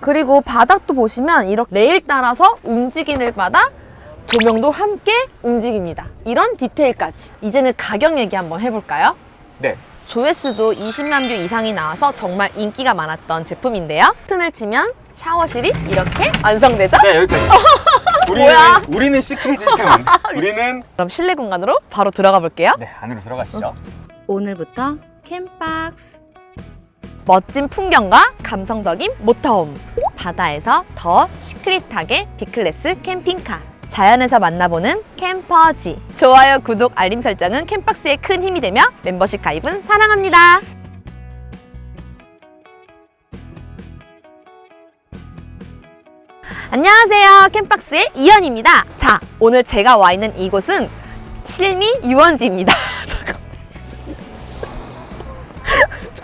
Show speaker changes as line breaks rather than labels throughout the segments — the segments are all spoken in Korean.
그리고 바닥도 보시면 이렇게 레일 따라서 움직이는 바다 조명도 함께 움직입니다. 이런 디테일까지. 이제는 가격 얘기 한번 해볼까요?
네.
조회수도 20만 뷰 이상이 나와서 정말 인기가 많았던 제품인데요. 버튼을 치면 샤워실이 이렇게 완성되죠?
네, 여기까지. 우리는 시크릿이기 때문에 우리는
그럼 실내 공간으로 바로 들어가 볼게요.
네, 안으로 들어가시죠.
오늘부터 캠박스.
멋진 풍경과 감성적인 모터홈. 바다에서 더 시크릿하게 B클래스 캠핑카. 자연에서 만나보는 캠퍼지. 좋아요, 구독, 알림 설정은 캠박스에 큰 힘이 되며 멤버십 가입은 사랑합니다. 안녕하세요, 캠박스의 이현입니다. 자, 오늘 제가 와 있는 이곳은 실미 유원지입니다.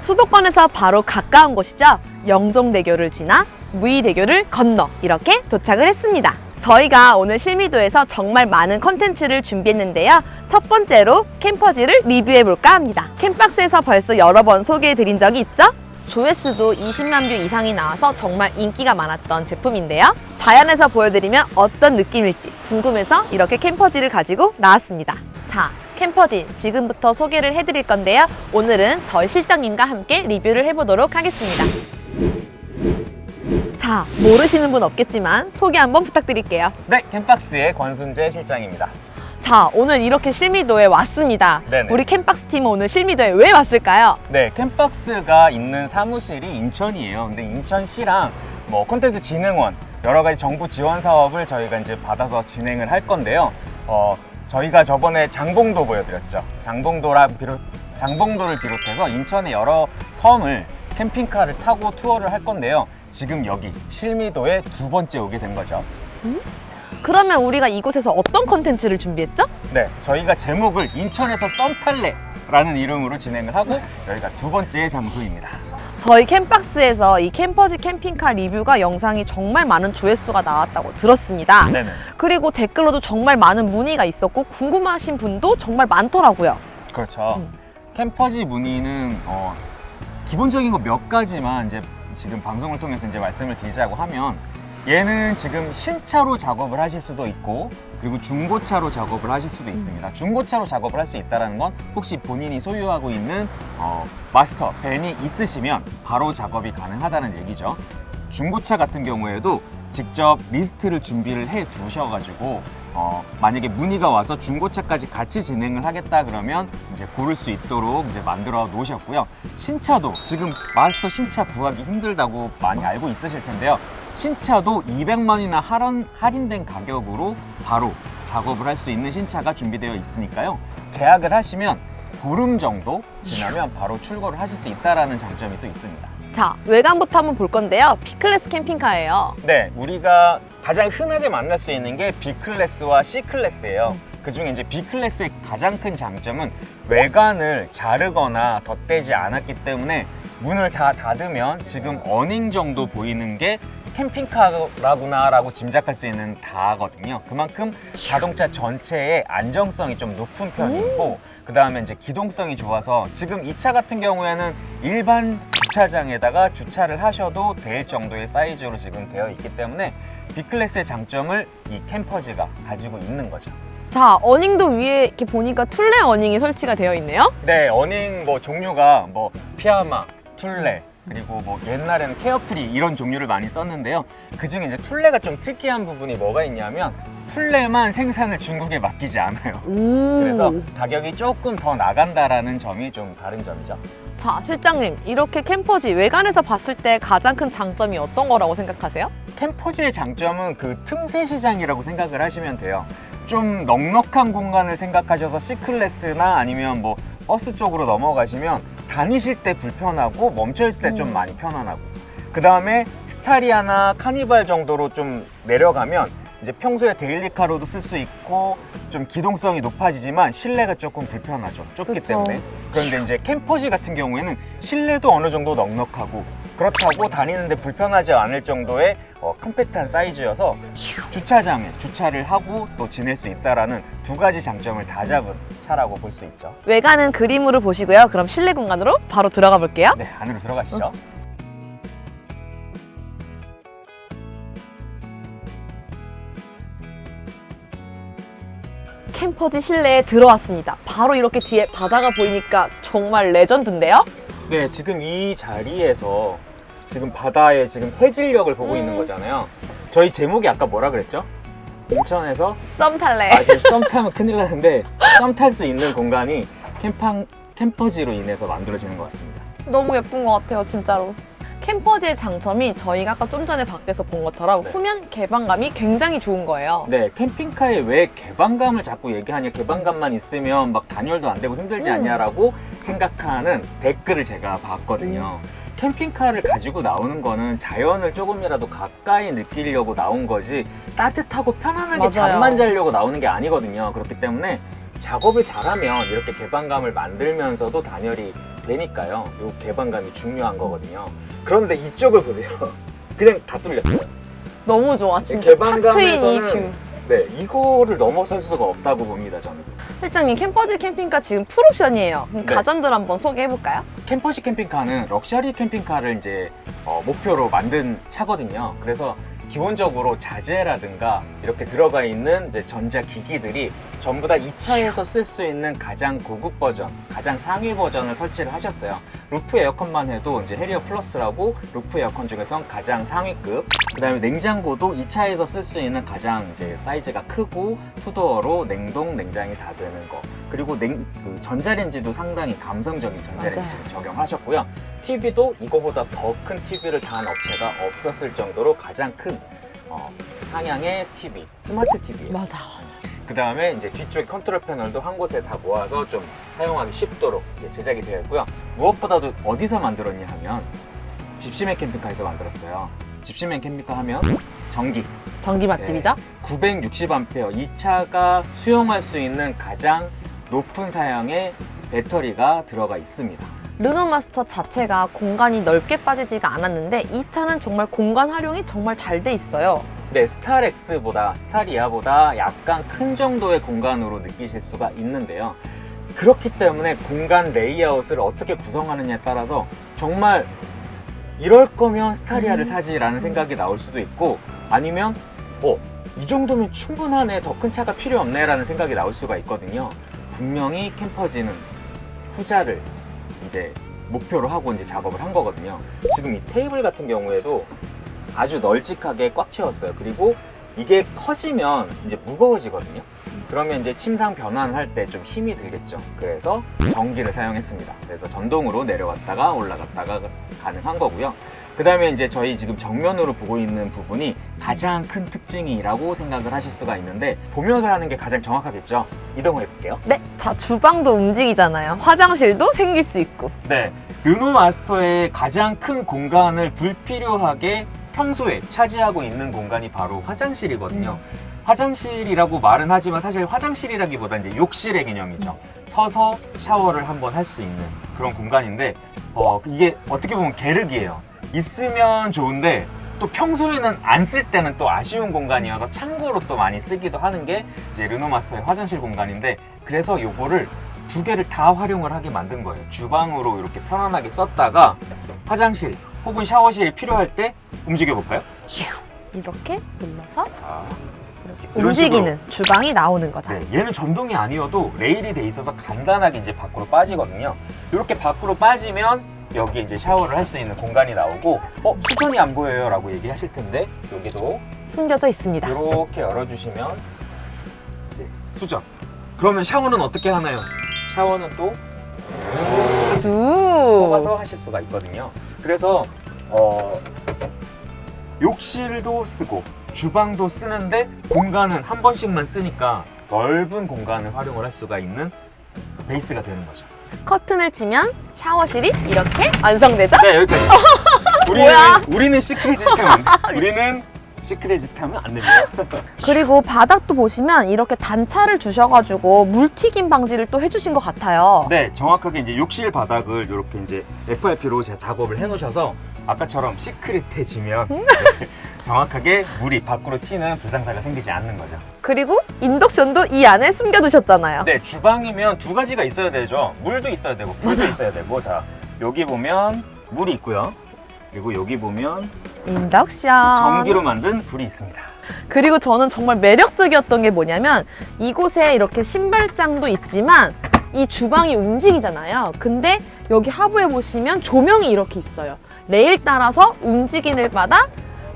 수도권에서 바로 가까운 곳이죠. 영종대교를 지나 무의대교를 건너 이렇게 도착을 했습니다. 저희가 오늘 실미도에서 정말 많은 컨텐츠를 준비했는데요. 첫 번째로 캠퍼지를 리뷰해볼까 합니다. 캠박스에서 벌써 여러 번 소개해드린 적이 있죠? 조회수도 20만 뷰 이상이 나와서 정말 인기가 많았던 제품인데요. 자연에서 보여드리면 어떤 느낌일지 궁금해서 이렇게 캠퍼지를 가지고 나왔습니다. 자, 캠퍼지 지금부터 소개를 해드릴 건데요. 오늘은 저희 실장님과 함께 리뷰를 해보도록 하겠습니다. 자, 모르시는 분 없겠지만 소개 한번 부탁드릴게요.
네, 캠박스의 권순재 실장입니다.
자, 오늘 이렇게 실미도에 왔습니다.
네네.
우리 캠박스 팀은 오늘 실미도에 왜 왔을까요?
네, 캠박스가 있는 사무실이 인천이에요. 근데 인천시랑 뭐 콘텐츠 진흥원 여러 가지 정부 지원 사업을 저희가 이제 받아서 진행을 할 건데요. 저희가 저번에 장봉도 보여드렸죠. 장봉도를 비롯해서 인천의 여러 섬을 캠핑카를 타고 투어를 할 건데요. 지금 여기 실미도에 두 번째 오게 된 거죠.
그러면 우리가 이곳에서 어떤 컨텐츠를 준비했죠?
네, 저희가 제목을 인천에서 썸 탈래라는 이름으로 진행을 하고 여기가 두 번째 장소입니다.
저희 캠박스에서 이 캠퍼지 캠핑카 리뷰가 영상이 정말 많은 조회수가 나왔다고 들었습니다.
네네.
그리고 댓글로도 정말 많은 문의가 있었고 궁금하신 분도 정말 많더라고요.
그렇죠. 캠퍼지 문의는 기본적인 거 몇 가지만 이제 지금 방송을 통해서 이제 말씀을 드리자고 하면, 얘는 지금 신차로 작업을 하실 수도 있고 그리고 중고차로 작업을 하실 수도 있습니다. 중고차로 작업을 할 수 있다는 건 혹시 본인이 소유하고 있는 마스터 밴이 있으시면 바로 작업이 가능하다는 얘기죠. 중고차 같은 경우에도 직접 리스트를 준비를 해 두셔가지고 만약에 문의가 와서 중고차까지 같이 진행을 하겠다 그러면 이제 고를 수 있도록 이제 만들어 놓으셨고요. 신차도 지금 마스터 신차 구하기 힘들다고 많이 알고 있으실 텐데요. 신차도 200만 원이나 할인된 가격으로 바로 작업을 할 수 있는 신차가 준비되어 있으니까요. 계약을 하시면 보름 정도 지나면 바로 출고를 하실 수 있다는 장점이 또 있습니다.
자, 외관부터 한번 볼 건데요. B클래스 캠핑카예요.
네, 우리가 가장 흔하게 만날 수 있는 게 B클래스와 C클래스예요. 그중에 이제 B클래스의 가장 큰 장점은 외관을 자르거나 덧대지 않았기 때문에 문을 다 닫으면 지금 어닝 정도 보이는 게 캠핑카라구나라고 짐작할 수 있는 다거든요. 그만큼 자동차 전체의 안정성이 좀 높은 편이고, 그 다음에 이제 기동성이 좋아서 지금 이 차 같은 경우에는 일반 주차장에다가 주차를 하셔도 될 정도의 사이즈로 지금 되어 있기 때문에 B클래스의 장점을 이 캠퍼지가 가지고 있는 거죠.
자, 어닝도 위에 이렇게 보니까 툴레 어닝이 설치가 되어 있네요.
네, 어닝 뭐 종류가 뭐 피아마, 툴레, 그리고 뭐 옛날에는 케어프리 이런 종류를 많이 썼는데요. 그중에 이제 툴레가 좀 특이한 부분이 뭐가 있냐면 툴레만 생산을 중국에 맡기지 않아요. 그래서 가격이 조금 더 나간다라는 점이 좀 다른 점이죠.
자, 실장님, 이렇게 캠퍼지 외관에서 봤을 때 가장 큰 장점이 어떤 거라고 생각하세요?
캠퍼지의 장점은 그 틈새 시장이라고 생각을 하시면 돼요. 좀 넉넉한 공간을 생각하셔서 C클래스나 아니면 뭐 버스 쪽으로 넘어가시면 다니실 때 불편하고 멈춰있을 때 좀 많이 편안하고, 그 다음에 스타리아나 카니발 정도로 좀 내려가면 이제 평소에 데일리카로도 쓸 수 있고 좀 기동성이 높아지지만 실내가 조금 불편하죠. 좁기
그쵸.
때문에. 그런데 이제 캠퍼지 같은 경우에는 실내도 어느 정도 넉넉하고 그렇다고 다니는데 불편하지 않을 정도의 컴팩트한 사이즈여서 주차장에 주차를 하고 또 지낼 수 있다라는 두 가지 장점을 다 잡은 차라고 볼 수 있죠.
외관은 그림으로 보시고요. 그럼 실내 공간으로 바로 들어가 볼게요.
네, 안으로 들어가시죠.
캠퍼지 실내에 들어왔습니다. 바로 이렇게 뒤에 바다가 보이니까 정말 레전드인데요?
네, 지금 이 자리에서 지금 바다의 지금 해질녘을 보고 있는 거잖아요. 저희 제목이 아까 뭐라 그랬죠? 인천에서
썸 탈래.
아, 지금 썸 타면 큰일 나는데 썸 탈 수 있는 공간이 캠퍼지로 인해서 만들어지는 것 같습니다.
너무 예쁜 것 같아요, 진짜로. 캠퍼지의 장점이 저희가 아까 좀 전에 밖에서 본 것처럼
네.
후면 개방감이 굉장히 좋은 거예요.
네, 캠핑카에 왜 개방감을 자꾸 얘기하냐, 개방감만 있으면 막 단열도 안 되고 힘들지 않냐라고 생각하는 댓글을 제가 봤거든요. 캠핑카를 가지고 나오는 거는 자연을 조금이라도 가까이 느끼려고 나온 거지 따뜻하고 편안하게
맞아요.
잠만 자려고 나오는 게 아니거든요. 그렇기 때문에 작업을 잘하면 이렇게 개방감을 만들면서도 단열이 되니까요. 이 개방감이 중요한 거거든요. 그런데 이쪽을 보세요. 그냥 다 뚫렸어요.
너무 좋아, 진짜. 탁 트인 이 뷰.
개방감에서는 네, 이거를 넘어설 수가 없다고 봅니다, 저는.
실장님, 캠퍼지 캠핑카 지금 풀옵션이에요. 그럼
네.
가전들 한번 소개해볼까요?
캠퍼지 캠핑카는 럭셔리 캠핑카를 이제 목표로 만든 차거든요. 그래서 기본적으로 자재라든가 이렇게 들어가 있는 이제 전자기기들이 전부 다 이 차에서 쓸 수 있는 가장 고급 버전, 가장 상위 버전을 설치를 하셨어요. 루프 에어컨만 해도 이제 해리어 플러스라고 루프 에어컨 중에선 가장 상위급. 그다음에 냉장고도 이 차에서 쓸 수 있는 가장 이제 사이즈가 크고 투도어로 냉동, 냉장이 다 되는 거. 그리고 그 전자레인지도 상당히 감성적인 전자레인지를 적용하셨고요. TV도 이거보다 더 큰 TV를 다한 업체가 없었을 정도로 가장 큰 상향의 TV, 스마트 TV예요.
맞아.
그 다음에 이제 뒤쪽 컨트롤 패널도 한 곳에 다 모아서 좀 사용하기 쉽도록 이제 제작이 되어 있고요. 무엇보다도 어디서 만들었냐 하면 집시맨 캠핑카에서 만들었어요. 집시맨 캠핑카 하면
전기 맛집이죠?
960A 이 차가 수용할 수 있는 가장 높은 사양의 배터리가 들어가 있습니다.
르노마스터 자체가 공간이 넓게 빠지지가 않았는데 이 차는 정말 공간 활용이 정말 잘 돼 있어요.
네, 스타렉스보다 스타리아보다 약간 큰 정도의 공간으로 느끼실 수가 있는데요. 그렇기 때문에 공간 레이아웃을 어떻게 구성하느냐에 따라서 정말 이럴 거면 스타리아를 사지라는 생각이 나올 수도 있고 아니면 이 정도면 충분하네, 더 큰 차가 필요 없네 라는 생각이 나올 수가 있거든요. 분명히 캠퍼지는 후자를 이제 목표로 하고 이제 작업을 한 거거든요. 지금 이 테이블 같은 경우에도 아주 널찍하게 꽉 채웠어요. 그리고 이게 커지면 이제 무거워지거든요. 그러면 이제 침상 변환할 때 좀 힘이 들겠죠. 그래서 전기를 사용했습니다. 그래서 전동으로 내려갔다가 올라갔다가 가능한 거고요. 그 다음에 이제 저희 지금 정면으로 보고 있는 부분이 가장 큰 특징이라고 생각을 하실 수가 있는데 보면서 하는 게 가장 정확하겠죠. 이동을 해볼게요.
네, 자, 주방도 움직이잖아요. 화장실도 생길 수 있고.
네, 르노 마스터의 가장 큰 공간을 불필요하게 평소에 차지하고 있는 공간이 바로 화장실이거든요. 화장실이라고 말은 하지만 사실 화장실이라기보다 이제 욕실의 개념이죠. 서서 샤워를 한번 할 수 있는 그런 공간인데 이게 어떻게 보면 계륵이에요. 있으면 좋은데 또 평소에는 안 쓸 때는 또 아쉬운 공간이어서 창고로 또 많이 쓰기도 하는 게 이제 르노 마스터의 화장실 공간인데 그래서 요거를 두 개를 다 활용을 하게 만든 거예요. 주방으로 이렇게 편안하게 썼다가 화장실 혹은 샤워실이 필요할 때 움직여 볼까요?
이렇게 눌러서
자,
이렇게
이런
움직이는 주방이 나오는 거죠.
네, 얘는 전동이 아니어도 레일이 돼 있어서 간단하게 이제 밖으로 빠지거든요. 이렇게 밖으로 빠지면 여기 이제 샤워를 할 수 있는 공간이 나오고 수전이 안 보여요 라고 얘기하실 텐데 여기도
숨겨져 있습니다.
이렇게 열어주시면 이제 수전. 그러면 샤워는 어떻게 하나요? 샤워는 또
수.
뽑아서 하실 수가 있거든요. 그래서 욕실도 쓰고 주방도 쓰는데 공간은 한 번씩만 쓰니까 넓은 공간을 활용을 할 수가 있는 베이스가 되는 거죠.
커튼을 치면 샤워실이 이렇게 완성되죠?
네, 여기까지.
뭐야?
우리는 시크릿하면 우리는 시크릿하면 안 됩니다.
그리고 바닥도 보시면 이렇게 단차를 주셔가지고 물튀김 방지를 또 해주신 것 같아요.
네, 정확하게 이제 욕실 바닥을 이렇게 이제 FRP로 제가 작업을 해놓으셔서 아까처럼 시크릿해지면 정확하게 물이 밖으로 튀는 불상사가 생기지 않는 거죠.
그리고 인덕션도 이 안에 숨겨두셨잖아요.
네, 주방이면 두 가지가 있어야 되죠. 물도 있어야 되고 불도
맞아요.
있어야 되고. 자, 여기 보면 물이 있고요. 그리고 여기 보면
인덕션.
전기로 만든 불이 있습니다.
그리고 저는 정말 매력적이었던 게 뭐냐면 이곳에 이렇게 신발장도 있지만 이 주방이 움직이잖아요. 근데 여기 하부에 보시면 조명이 이렇게 있어요. 레일 따라서 움직이는 바다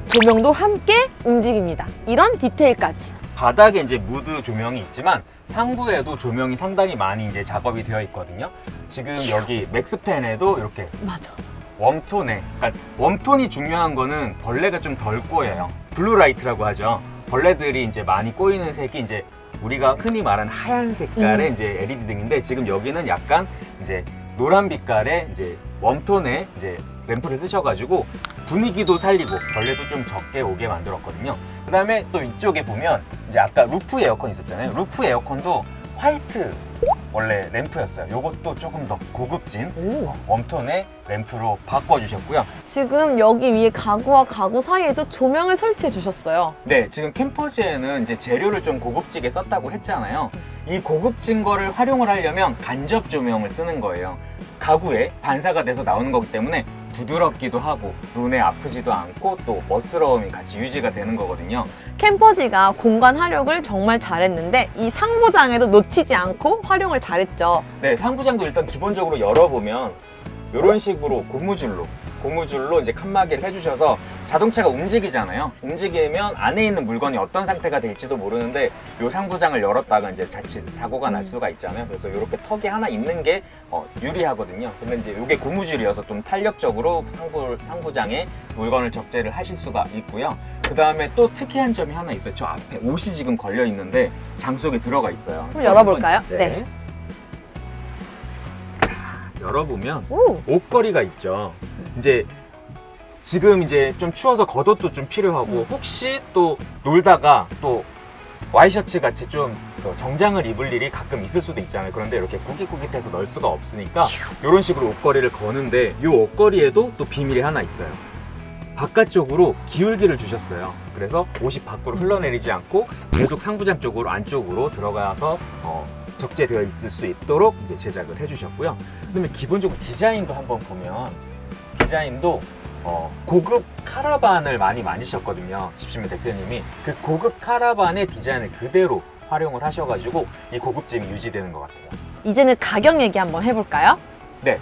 조명도 함께 움직입니다. 이런 디테일까지.
바닥에 이제 무드 조명이 있지만 상부에도 조명이 상당히 많이 이제 작업이 되어 있거든요. 지금 여기 맥스팬에도 이렇게
맞아.
웜톤에, 그러니까 웜톤이 중요한 거는 벌레가 좀 덜 꼬여요. 블루라이트라고 하죠. 벌레들이 이제 많이 꼬이는 색이 이제 우리가 흔히 말하는 하얀 색깔의 이제 LED 등인데 지금 여기는 약간 이제 노란 빛깔의 이제 웜톤의 이제 램프를 쓰셔가지고 분위기도 살리고 벌레도 좀 적게 오게 만들었거든요. 그 다음에 또 이쪽에 보면 이제 아까 루프 에어컨 있었잖아요. 루프 에어컨도 화이트 원래 램프였어요. 요것도 조금 더 고급진 웜톤의 램프로 바꿔주셨고요.
지금 여기 위에 가구와 가구 사이에도 조명을 설치해 주셨어요.
네, 지금 캠퍼지에는 이제 재료를 좀 고급지게 썼다고 했잖아요. 이 고급진 거를 활용을 하려면 간접 조명을 쓰는 거예요. 가구에 반사가 돼서 나오는 거기 때문에 부드럽기도 하고 눈에 아프지도 않고 또 멋스러움이 같이 유지가 되는 거거든요.
캠퍼지가 공간 활용을 정말 잘했는데 이 상부장에도 놓치지 않고 활용을 잘했죠.
네, 상부장도 일단 기본적으로 열어보면 이런 식으로 고무줄로 이제 칸막이를 해주셔서 자동차가 움직이잖아요. 움직이면 안에 있는 물건이 어떤 상태가 될지도 모르는데 이 상부장을 열었다가 이제 자칫 사고가 날 수가 있잖아요. 그래서 이렇게 턱이 하나 있는 게 유리하거든요. 근데 이제 이게 고무줄이어서 좀 탄력적으로 상부장에 물건을 적재를 하실 수가 있고요. 그 다음에 또 특이한 점이 하나 있어요. 저 앞에 옷이 지금 걸려 있는데 장속에 들어가 있어요.
한번 열어볼까요?
네. 열어보면
오.
옷걸이가 있죠. 이제 지금 이제 좀 추워서 겉옷도 좀 필요하고 혹시 또 놀다가 또 와이셔츠 같이 좀 정장을 입을 일이 가끔 있을 수도 있잖아요. 그런데 이렇게 구깃구깃해서 넣을 수가 없으니까 이런 식으로 옷걸이를 거는데 이 옷걸이에도 또 비밀이 하나 있어요. 바깥쪽으로 기울기를 주셨어요. 그래서 옷이 밖으로 흘러내리지 않고 계속 상부장 쪽으로 안쪽으로 들어가서 적재되어 있을 수 있도록 이제 제작을 해주셨고요. 그다음에 기본적으로 디자인도 한번 보면 디자인도 고급 카라반을 많이 만드셨거든요. 집시민 대표님이 그 고급 카라반의 디자인을 그대로 활용을 하셔가지고 이 고급짐이 유지되는 것 같아요.
이제는 가격 얘기 한번 해볼까요?
네.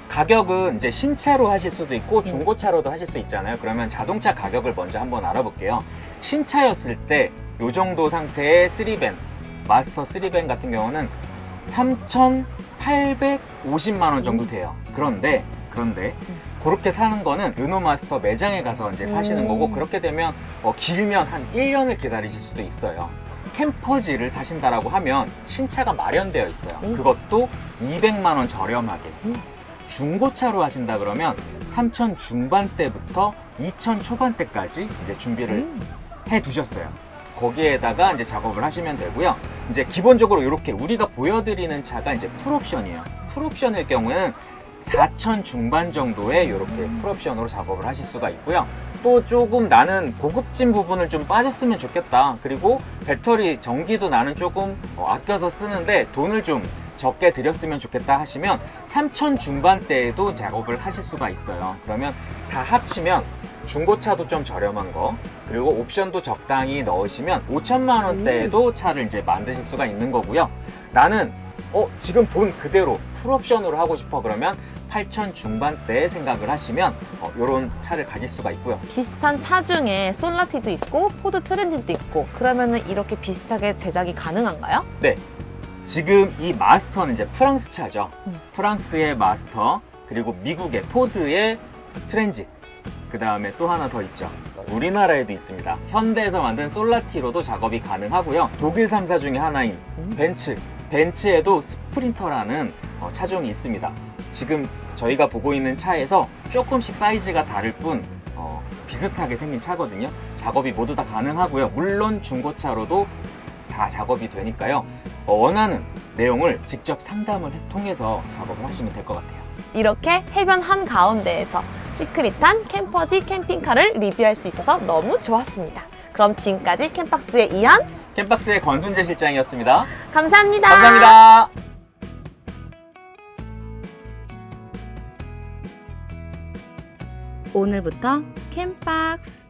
가격은 이제 신차로 하실 수도 있고 중고차로도 하실 수 있잖아요. 그러면 자동차 가격을 먼저 한번 알아볼게요. 신차였을 때 이 정도 상태의 3밴, 마스터 3밴 같은 경우는 3,850만 원 정도 돼요. 그런데 그렇게 사는 거는 르노마스터 매장에 가서 이제 사시는 거고, 그렇게 되면 길면 한 1년을 기다리실 수도 있어요. 캠퍼지를 사신다라고 하면 신차가 마련되어 있어요. 그것도 200만 원 저렴하게. 중고차로 하신다 그러면 3,000 중반대부터 2,000 초반대까지 이제 준비를 해 두셨어요. 거기에다가 이제 작업을 하시면 되고요. 이제 기본적으로 이렇게 우리가 보여드리는 차가 이제 풀옵션이에요. 풀옵션일 경우에는 4,000 중반 정도의 이렇게 풀옵션으로 작업을 하실 수가 있고요. 또 조금 나는 고급진 부분을 좀 빠졌으면 좋겠다. 그리고 배터리 전기도 나는 조금 아껴서 쓰는데 돈을 좀 적게 들였으면 좋겠다 하시면 3,000 중반대에도 작업을 하실 수가 있어요. 그러면 다 합치면 중고차도 좀 저렴한 거, 그리고 옵션도 적당히 넣으시면 5천만 원대에도 차를 이제 만드실 수가 있는 거고요. 나는 지금 본 그대로 풀옵션으로 하고 싶어 그러면 8천 중반대에 생각을 하시면 이런 차를 가질 수가 있고요.
비슷한 차 중에 솔라티도 있고 포드 트랜짓도 있고, 그러면은 이렇게 비슷하게 제작이 가능한가요?
네. 지금 이 마스터는 이제 프랑스 차죠. 프랑스의 마스터, 그리고 미국의 포드의 트랜짓, 그 다음에 또 하나 더 있죠. 우리나라에도 있습니다. 현대에서 만든 솔라티로도 작업이 가능하고요. 독일 3사 중에 하나인 벤츠에도 스프린터라는 차종이 있습니다. 지금 저희가 보고 있는 차에서 조금씩 사이즈가 다를 뿐 비슷하게 생긴 차거든요. 작업이 모두 다 가능하고요. 물론 중고차로도 다 작업이 되니까요. 원하는 내용을 직접 상담을 통해서 작업을 하시면 될 것 같아요.
이렇게 해변 한가운데에서 시크릿한 캠퍼지 캠핑카를 리뷰할 수 있어서 너무 좋았습니다. 그럼 지금까지 캠박스의 이한,
캠박스의 권순재 실장이었습니다.
감사합니다.
감사합니다.
오늘부터 캠박스